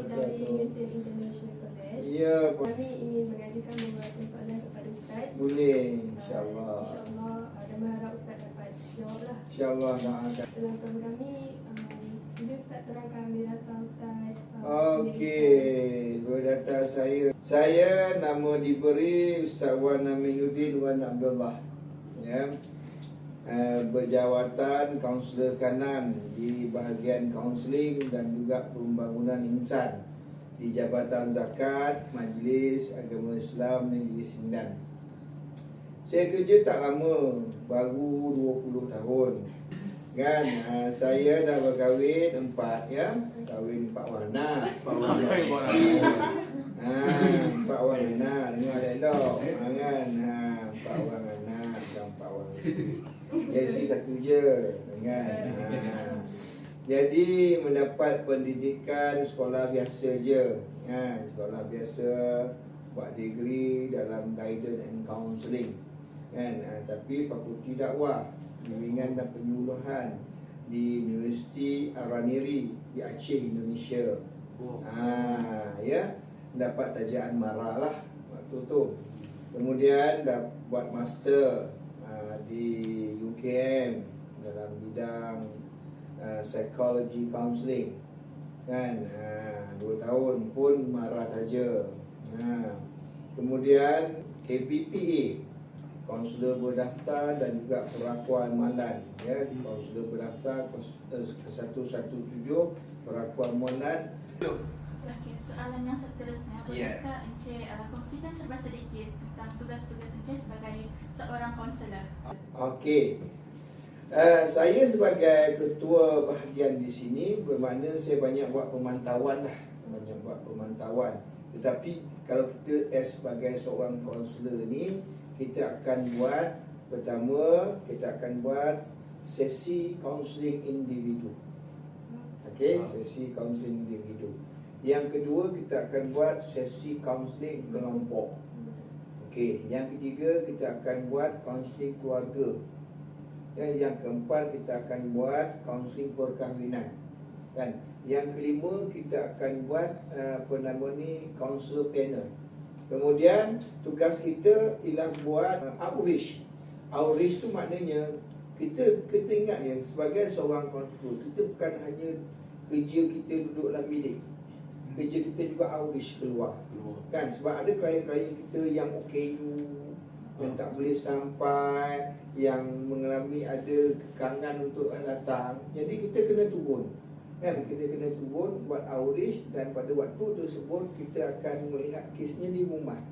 dari Newton International College. Ya, Kami ingin mengajukan beberapa soalan kepada Ustaz. boleh, insyaAllah. InsyaAllah, dan berharap Ustaz dapat jawablah. InsyaAllah doakan. Dalam program kami, bila Ustaz terangkan biodata Ustaz. Okey, biodata saya. Saya nama diberi Ustaz Wan Aminuddin Wan Abdullah. Ya. Berjawatan kaunselor kanan di bahagian kaunseling dan juga pembangunan insan di Jabatan Zakat Majlis Agama Islam Negeri Sembilan. Saya kerja tak lama, baru 20 tahun. Kan, saya dah berkahwin 4 ya. Kahwin 4 warna. 4 warna. Dengar elok. Kan, 4 warna dan 4 warna. Jadi satu je. Kan. Jadi mendapat pendidikan sekolah biasa je. Kan, sekolah biasa, buat degree dalam guidance and counselling. Kan, tapi fakulti dakwah, bimbingan dan penyuluhan di Universiti Araniri di Aceh, Indonesia. Ya, dapat tajaan marah lah waktu tu. Kemudian dah buat master di UKM dalam bidang psychology counselling. Kan, 2 tahun pun marah saja. Kemudian KPPA, kaunselor berdaftar dan juga perakuan malan, ya, kaunselor berdaftar 117 perakuan malan. Okey, soalan yang seterusnya, bolehkah Encik kongsikan serba sedikit tentang tugas-tugas Encik sebagai seorang kaunselor? Okey. Saya sebagai ketua bahagian di sini bermakna saya banyak buat pemantauan lah, banyak buat pemantauan. Tetapi kalau kita sebagai seorang kaunselor ni, kita akan buat, pertama kita akan buat sesi kaunseling individu. Okey, sesi kaunseling individu. Yang kedua, kita akan buat sesi kaunseling kelompok. Okey, yang ketiga kita akan buat kaunseling keluarga. Yang keempat, kita akan buat kaunseling perkahwinan. Kan? Yang kelima, kita akan buat counselor panel. Kemudian tugas kita ialah buat outreach. Outreach tu maknanya kita ingat ya, sebagai seorang kaunselor, kita bukan hanya kerja kita duduk dalam bilik. Kerja kita juga outreach keluar. Kan, sebab ada klien-klien kita yang OKU, yang tak boleh sampai, yang mengalami ada kekangan untuk datang. Jadi kita kena turun. Kan, kita kena turun buat outreach, dan pada waktu tersebut kita akan melihat kesnya di rumah.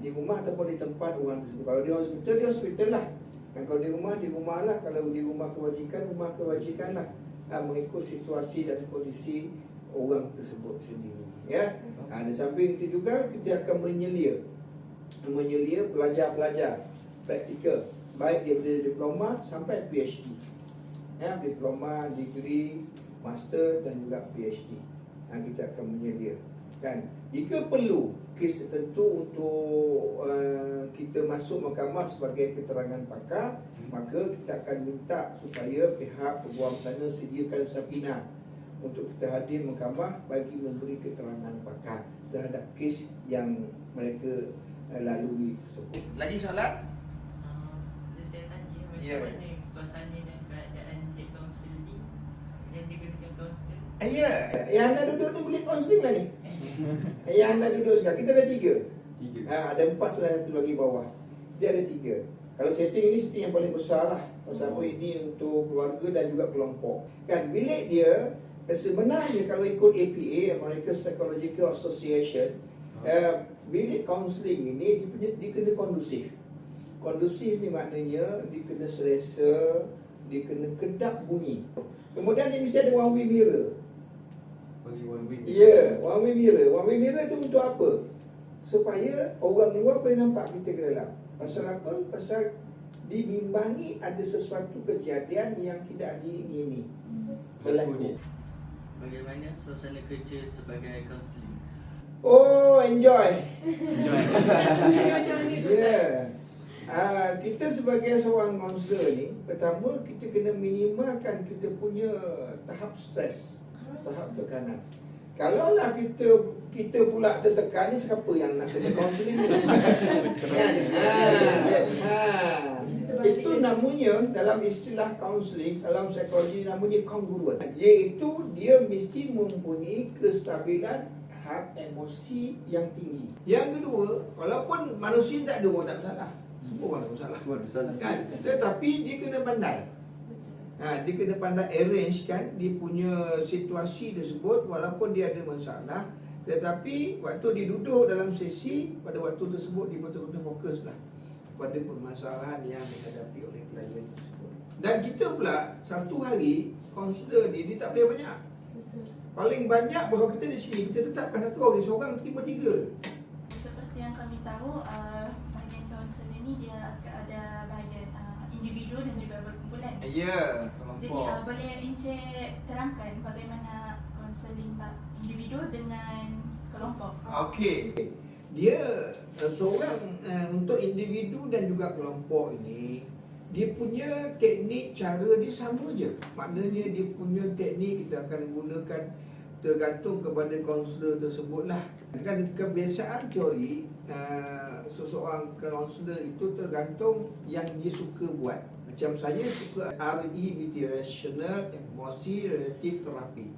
Di rumah ataupun di tempat orang tersebut. Kalau di hospital, di hospital lah. Dan kalau di rumah lah. Kalau di rumah kewajikan lah. Mengikut situasi dan kondisi orang tersebut sendiri. Ya. Di samping itu juga kita akan menyelia pelajar-pelajar praktikal, baik daripada diploma sampai PhD. Ya, diploma, degree, master dan juga PhD. Kita akan menyelia. Kan, jika perlu kes tertentu untuk kita masuk mahkamah sebagai keterangan pakar, maka kita akan minta supaya pihak peguam sana sediakan sapina untuk kita hadir mahkamah bagi memberi keterangan pakar terhadap kes yang mereka lalui tersebut. Lagi soalan? Saya tanya macam mana suasana dan keadaan di kaunsil ni yang digunakan kaunselor? Yang anda duduk ni boleh kaunseling lah ni. Yang anda duduk sekarang, kita ada 3. Ada 4 sebelah, 1 lagi bawah. Dia ada 3. Kalau setting ini setting yang paling besar lah. Pasal apa, ini untuk keluarga dan juga kelompok. Kan, bilik dia sebenarnya kalau ikut APA, American Psychological Association, bilik kaunseling ini dia kena kondusif. Kondusif ni maknanya dia kena selesa, dia kena kedap bunyi. Kemudian dia mesti ada one way mirror. Ya, one way mirror. One way mirror tu untuk apa? Supaya orang luar boleh nampak kita ke dalam. Pasal apa? Pasal dibimbangi ada sesuatu kejadian yang tidak diingini berlaku. Bagaimana suasana kerja sebagai kaunseling? Oh, enjoy. Macam mana tu? Ya. Kita sebagai seorang kaunselor ni, pertama kita kena minimalkan kita punya tahap stres, tahap tekanan. Kalaulah kita pula tertekan ni, siapa yang nak kena kaunseling ni? Kan? Itu namanya dalam istilah kaunseling, dalam psikologi namanya kongruent. Iaitu dia mesti mempunyai kestabilan hak emosi yang tinggi. Yang kedua, walaupun manusia tak ada orang tak bersalah. Semua orang tak bersalah. Kan? Tetapi dia kena pandai. Dia kena pandai arrange kan dia punya situasi tersebut walaupun dia ada masalah, tetapi waktu dia duduk dalam sesi, pada waktu tersebut dia betul-betul fokuslah pada permasalahan yang dihadapi oleh klien tersebut. Dan kita pula satu hari kaunselor dia tak boleh banyak. Paling banyak kalau kita di sini kita tetapkan satu orang, seorang terima 3. Seperti yang kami tahu, bahagian kaunselor ni dia ada bahagian individu dan juga berkumpulan. Ya, Jadi boleh Encik terangkan bagaimana kaunseling individu dengan kelompok? Okey. Dia seorang untuk individu dan juga kelompok ini, dia punya teknik cara dia sama je. Maknanya dia punya teknik kita akan gunakan tergantung kepada kaunselor tersebut lah. Kan kebiasaan teori seseorang kaunselor itu tergantung yang dia suka buat. Macam saya suka REBT, Rational Emosi Relative Therapy.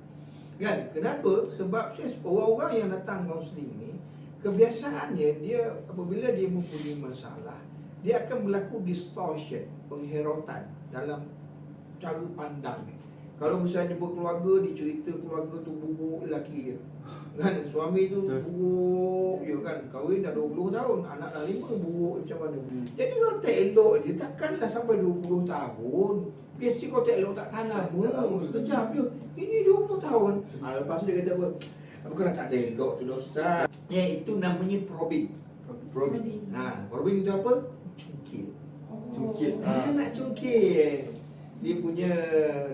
Kan? Kenapa? Sebab orang-orang yang datang kaunseling ni, kebiasaannya dia apabila dia mempunyai masalah, dia akan berlaku distortion, pengherotan dalam cara pandang ni. Kalau misalnya berkeluarga, dia cerita keluarga tu buruk lelaki dia. Kan? Suami tu buruk je kan. Kahwin dah 20 tahun, anak dah 5, buruk macam mana. Jadi kalau tak elok je, takkanlah sampai 20 tahun. Biasa kau tak elok tak tahan lama. Sekejap je. Ini 20 tahun. Lepas tu dia kata apa? Bukan tak ada elok tu Ustaz. Itu namanya probing. Probing itu apa? Cungkil. Nak cungkil. Dia punya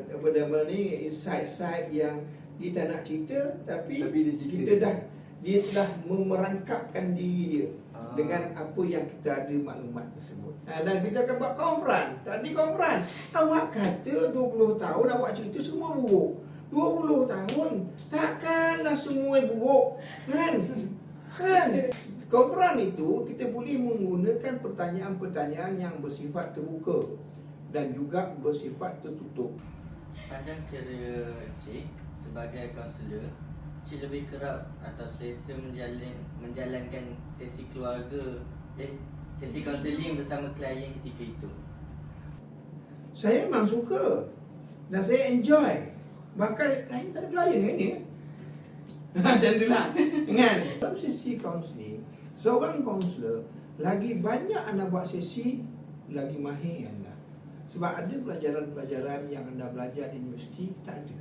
apa nama ni, insight-insight yang dia tak nak cerita, tapi dia telah memerangkapkan diri dia dengan apa yang kita ada maklumat tersebut. Dan kita akan buat konfront. Tadi konfront, awak kata 20 tahun awak cerita semua buruk. 20 tahun takkanlah semua buruk, kan? Konfront itu kita boleh menggunakan pertanyaan-pertanyaan yang bersifat terbuka dan juga bersifat tertutup. Sepanjang kerjaya Cik sebagai kaunselor, Cik lebih kerap atau selesa menjalankan sesi sesi kaunseling bersama klien ketika itu? Saya memang suka dan saya enjoy. Bahkan klien tak ada klien hari ni. Macam tu lah. Kan? Dalam sesi kaunseling, seorang kaunselor lagi banyak anda buat sesi, lagi mahir anda. Sebab ada pelajaran-pelajaran yang anda belajar di universiti tak ada.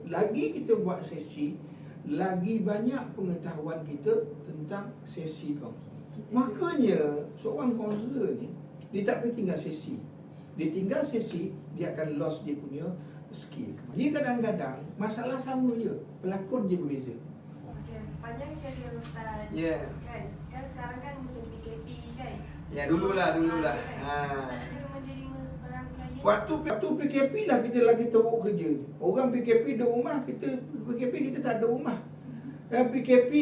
Lagi kita buat sesi, lagi banyak pengetahuan kita tentang sesi kaunseling. Makanya seorang kaunselor ni, dia tak boleh tinggal sesi. Dia tinggal sesi, dia akan lost dia punya skill. Dia kadang-kadang masalah sama je, pelakon je berbeza. Okey, sepanjang kerja Ustaz, kan sekarang kan musim PKP kan? Ya, dululah. Ustaz ada menerima sebarang klien? Waktu PKP lah kita lagi teruk kerja. Orang PKP di rumah, PKP kita tak ada rumah. PKP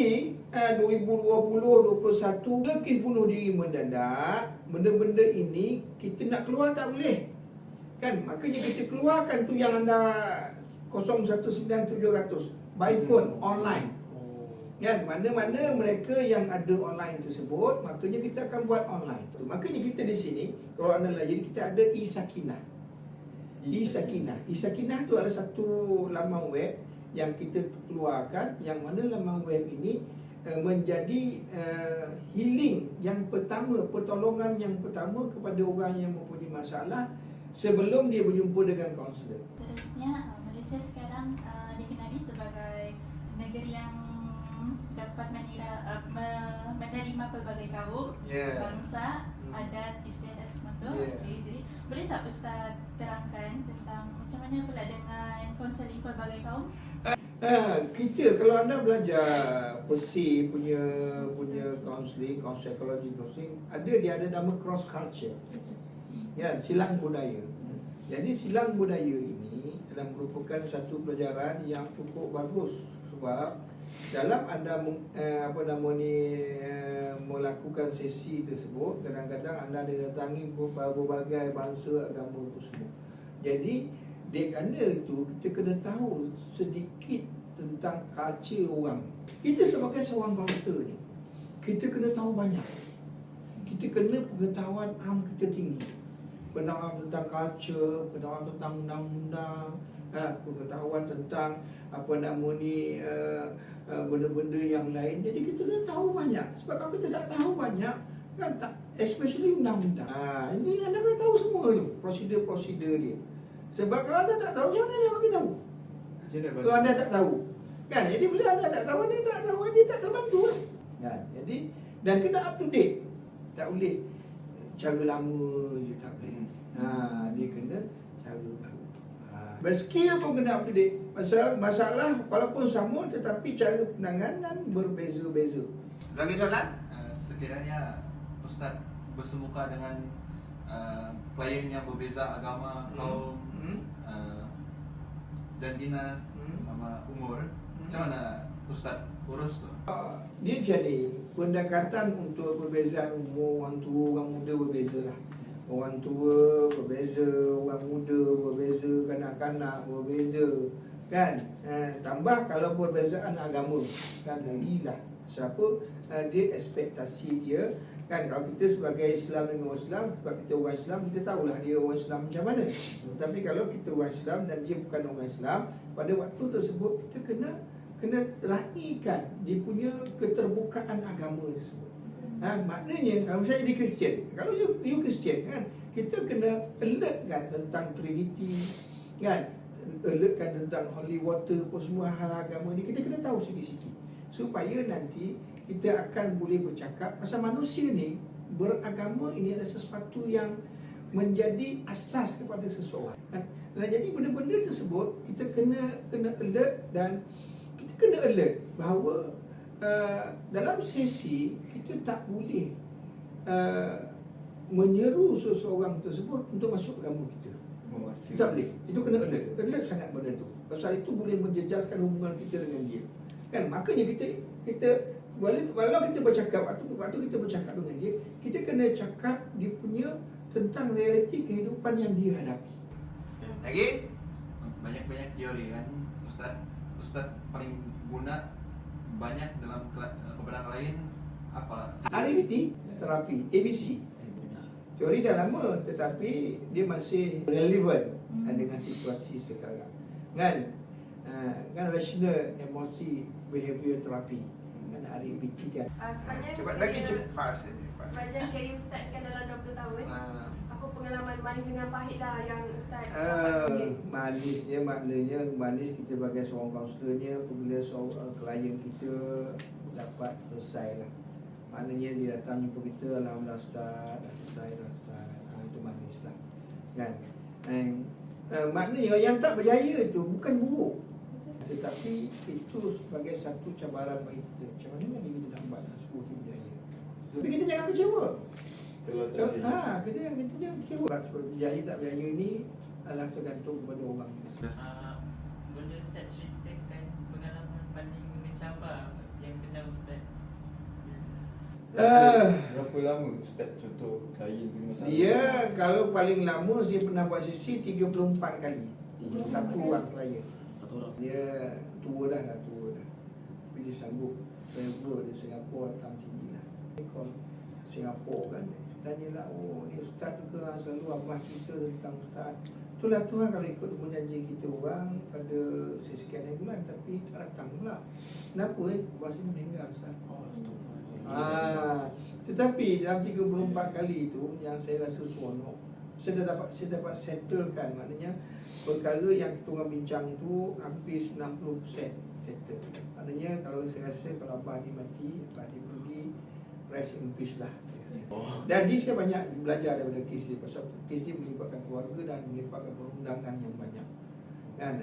2020-2021, kes bunuh diri mendadak, benda-benda ini kita nak keluar tak boleh. Kan? Makanya kita keluarkan tu yang anda 019700 by phone, online. Kan? Mana-mana mereka yang ada online tersebut, makanya kita akan buat online. Makanya kita di sini, kalau anda lihat, jadi kita ada e-Sakinah. E-Sakinah tu adalah satu laman web yang kita keluarkan, yang mana laman web ini menjadi healing yang pertama, pertolongan yang pertama kepada orang yang mempunyai masalah sebelum dia berjumpa dengan kaunselor. Seterusnya, Malaysia sekarang dikenali sebagai negeri yang dapat menerima pelbagai kaum, bangsa, adat, istiadat semua tu. Okay, jadi boleh tak Ustaz terangkan tentang macam mana pula dengan kaunseling pelbagai kaum? Kita kalau anda belajar PERSI punya kaunseling, psikologi kaunseling, dia ada nama cross culture. Ya, silang budaya. Jadi silang budaya ini telah merupakan satu pelajaran yang cukup bagus, sebab dalam anda melakukan sesi tersebut, kadang-kadang anda didatangi berbagai bangsa agama itu semua. Jadi dek anda itu kita kena tahu sedikit tentang culture orang. Kita sebagai seorang bangsa ni, kita kena tahu banyak. Kita kena pengetahuan am kita tinggi. Pengetahuan tentang culture, pengetahuan tentang undang-undang, pengetahuan tentang benda-benda yang lain. Jadi kita kena tahu banyak. Sebab kalau kita tak tahu banyak, kan tak, especially undang-undang. Ini anda kena tahu semua tu, prosedur-prosedur dia. Sebab kalau anda tak tahu, macam mana dia bagi tahu? Kalau anda tak tahu, kan? Jadi bila anda tak tahu, anda tak terbantu lah. Kan? Jadi, dan kena up to date. Tak boleh cara lama je, tak boleh. Dia kena cara baru. Skill pun kena up to date. Masalah walaupun sama, tetapi cara penanganan berbeza-beza. Lagi soalan? Sekiranya Ustaz bersemuka dengan klien yang berbeza agama, kaum, jantina sama umur, macam mana Ustaz urus tu? Dia jadi pendekatan untuk perbezaan umur. Orang tua, orang muda berbeza lah. Orang tua berbeza, orang muda berbeza, kanak-kanak berbeza, kan? Tambah kalau perbezaan agama, kan lagilah. Siapa dia ekspektasi dia, kan? Kalau kita sebagai Islam dengan orang Islam, sebab kita orang Islam, kita tahulah dia orang Islam macam mana. Tapi kalau kita orang Islam dan dia bukan orang Islam, pada waktu tersebut kita kena lahirkan dia punya keterbukaan agama tersebut. Maknanya kalau misalnya dia Kristian, kalau you Kristian, kan, kita kena alertkan tentang Trinity, kan, alertkan tentang holy water, apa semua hal agama ni kita kena tahu sikit-sikit, supaya nanti kita akan boleh bercakap pasal manusia ni. Beragama ini adalah sesuatu yang menjadi asas kepada seseorang, kan? Jadi benda-benda tersebut kita kena alert, dan kita kena alert bahawa dalam sesi kita tak boleh menyeru seseorang tersebut untuk masuk agama kita. Tak boleh. Itu kena alert sangat benda tu. Pasal itu boleh menjejaskan hubungan kita dengan dia. Kan, makanya kita walau kita bercakap, waktu kita bercakap dengan dia, kita kena cakap dia punya tentang realiti kehidupan yang dia hadapi. Lagi? Banyak-banyak teori kan Ustaz paling guna banyak dalam kepada klien apa? RABT, terapi ABC. Teori dah lama tetapi dia masih relevan dengan situasi sekarang. Kan rational emosi behavior therapy, kan RABT kan. Sepanjang career Ustaz kan dalam 20 tahun, apa pengalaman manis dengan pahit lah yang Ustaz manisnya maknanya manis kita sebagai seorang kaunselornya apabila seorang klien kita dapat selesai lah. Maknanya dia datang jumpa kita, alhamdulillah Ustaz, dah selesai lah Ustaz. Itu manis lah, kan. Maknanya yang tak berjaya itu bukan buruk, tetapi itu sebagai satu cabaran bagi kita. Macam mana kita dapat sebut kita berjaya. Tapi kita jangan kecewa. Kita jangan kecewa. Sebab berjaya tak berjaya ni adalah tergantung kepada orang. Boleh Ustaz ceritakan pengalaman paling mencabar yang pernah Ustaz? Berapa lama Ustaz contoh klien punya masalah? Dia kalau paling lama saya pernah buat sesi 34 kali. Satu orang klien. Dia tua dah. Tapi dia sanggup travel dari Singapura datang sini lah. Call Singapura kan. Tanyalah, ni Ustaz ke, selalu abah kita tentang Ustaz. Itulah Tuhan kalau ikut perjanjian kita orang pada sekian bulan, tapi tak datang pula. Kenapa abah saya meninggal Ustaz? Tetapi dalam 34 kali itu yang saya rasa seronok, saya dapat settlekan. Maknanya perkara yang kita orang bincang tu hampir 90% settle. Maknanya kalau saya rasa kalau abah ni mati, abah dia pergi, rest in peace lah saya rasa. Dan dia saya banyak belajar daripada kes dia. Pasal kes dia melibatkan keluarga dan melibatkan perundangan yang banyak, kan.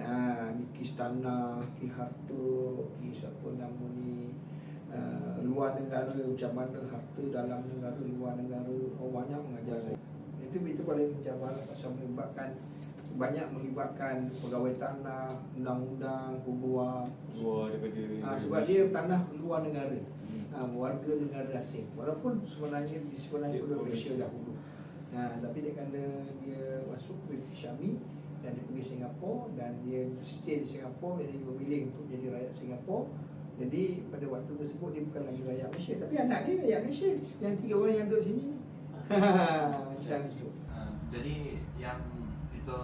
Ni kes tanah, kes harta, kes apa nama ni, luar negara, macam mana harta dalam negara, luar negara. Orang banyak mengajar saya. Itu paling mencabar pasal melibatkan banyak melibatkan pegawai tanah, undang-undang, kubuah. Luar daripada Sebab dia tanah luar negara, warga negara asing. Walaupun sebenarnya penduduk Malaysia dahulu. Tapi dia kerana dia masuk British Army dan dia pergi Singapura dan dia stay di Singapura dan dia memilih untuk jadi rakyat Singapura. Jadi pada waktu tersebut dia bukan lagi rakyat Malaysia, tapi anak dia rakyat Malaysia. Yang 3 orang yang duduk sini. Macam itu. Jadi yang itu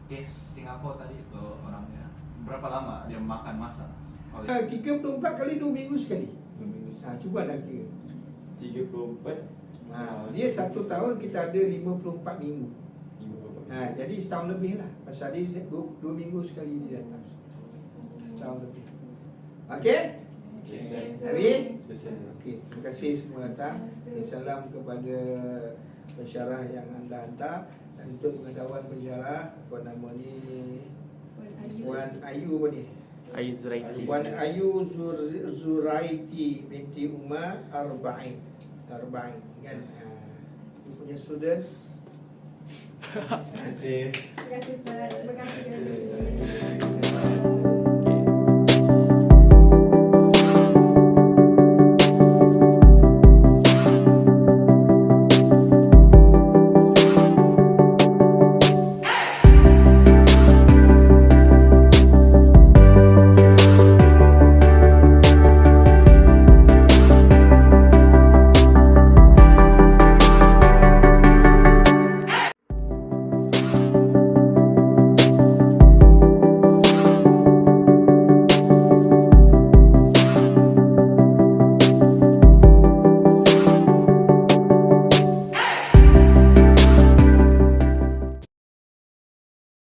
case Singapura tadi itu orangnya berapa lama dia makan masa? 34 kali 2 minggu sekali. 2 minggu. Cuba dah kira. 34. Dia 1 tahun kita ada 54 minggu. 54. Jadi setahun lebih lah. Pasal dia 2 minggu sekali dia datang. Setahun lebih. Okey? Habis? Okey, terima kasih semua datang. Salam kepada pensyarah yang anda hantar. Dan untuk pengetahuan pensyarah, apa nama ni? Puan Ayu apa ni? Ayu Zuraiti. Puan Ayu Zuraiti binti Umar Arba'in kan? Dia punya student. Terima kasih. Terima kasih Ustaz. Terima kasih.